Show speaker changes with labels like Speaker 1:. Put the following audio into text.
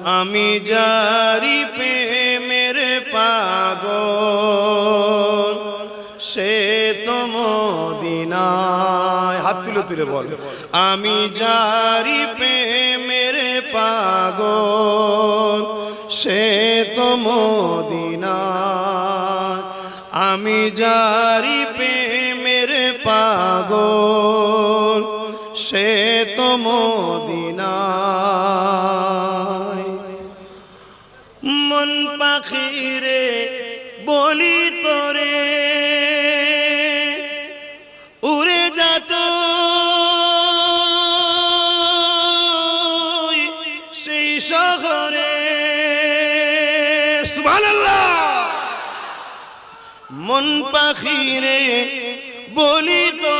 Speaker 1: আমি যারি প্রেমের পাগল সে তো মদিনায়। হাত তুলে তুলে বল, আমি যারি প্রেমের পাগল সে তো মদিনায়। আমি যারি প্রেমের পাগল সে তো মদিনায়। মন পাখিরে বলি তোরে উড়ে যাত সেই শহরে। সুবহানাল্লাহ। মন পাখিরে বলি তোরে